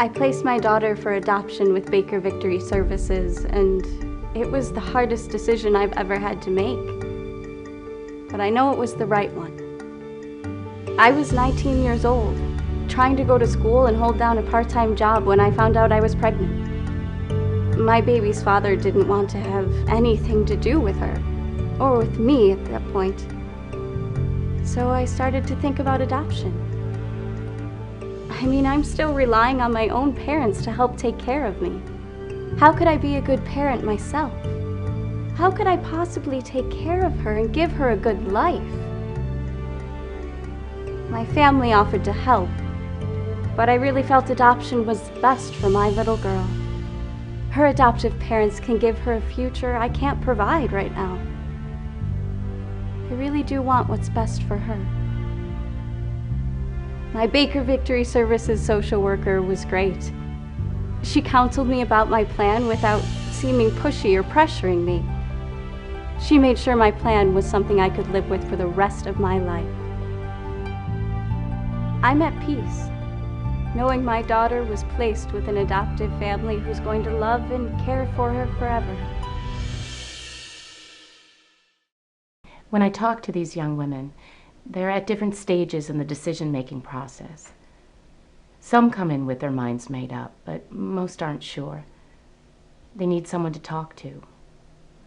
I placed my daughter for adoption with Baker Victory Services, and it was the hardest decision I've ever had to make. But I know it was the right one. I was 19 years old, trying to go to school and hold down a part-time job when I found out I was pregnant. My baby's father didn't want to have anything to do with her, or with me at that point. So I started to think about adoption. I mean, I'm still relying on my own parents to help take care of me. How could I be a good parent myself? How could I possibly take care of her and give her a good life? My family offered to help, but I really felt adoption was best for my little girl. Her adoptive parents can give her a future I can't provide right now. I really do want what's best for her. My Baker Victory Services social worker was great. She counseled me about my plan without seeming pushy or pressuring me. She made sure my plan was something I could live with for the rest of my life. I'm at peace, knowing my daughter was placed with an adoptive family who's going to love and care for her forever. When I talk to these young women, they're at different stages in the decision-making process. Some come in with their minds made up, but most aren't sure. They need someone to talk to,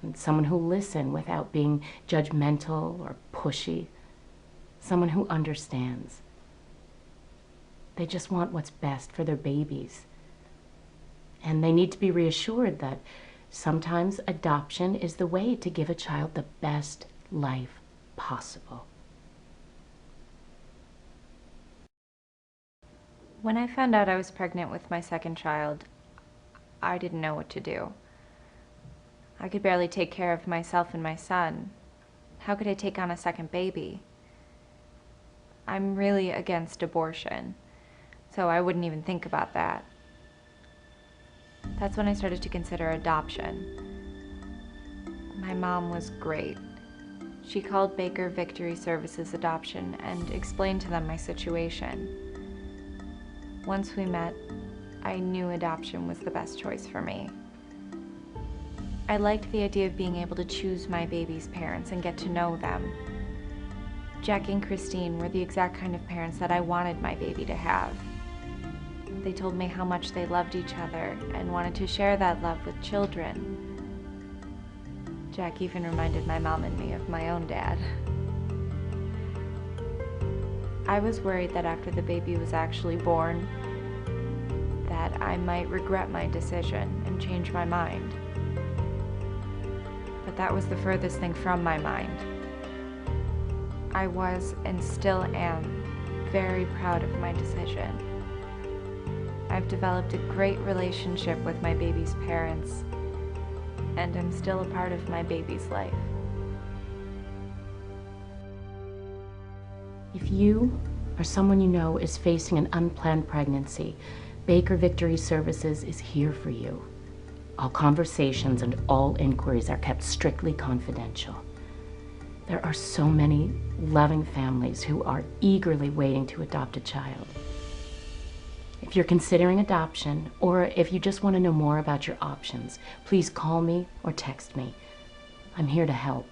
and someone who'll listen without being judgmental or pushy, someone who understands. They just want what's best for their babies. And they need to be reassured that sometimes adoption is the way to give a child the best life possible. When I found out I was pregnant with my second child, I didn't know what to do. I could barely take care of myself and my son. How could I take on a second baby? I'm really against abortion, so I wouldn't even think about that. That's when I started to consider adoption. My mom was great. She called Baker Victory Services Adoption and explained to them my situation. Once we met, I knew adoption was the best choice for me. I liked the idea of being able to choose my baby's parents and get to know them. Jackie and Christine were the exact kind of parents that I wanted my baby to have. They told me how much they loved each other and wanted to share that love with children. Jack even reminded my mom and me of my own dad. I was worried that after the baby was actually born, that I might regret my decision and change my mind. But that was the furthest thing from my mind. I was, and still am, very proud of my decision. I've developed a great relationship with my baby's parents, and I'm still a part of my baby's life. If you or someone you know is facing an unplanned pregnancy, Baker Victory Services is here for you. All conversations and all inquiries are kept strictly confidential. There are so many loving families who are eagerly waiting to adopt a child. If you're considering adoption, or if you just want to know more about your options, please call me or text me. I'm here to help.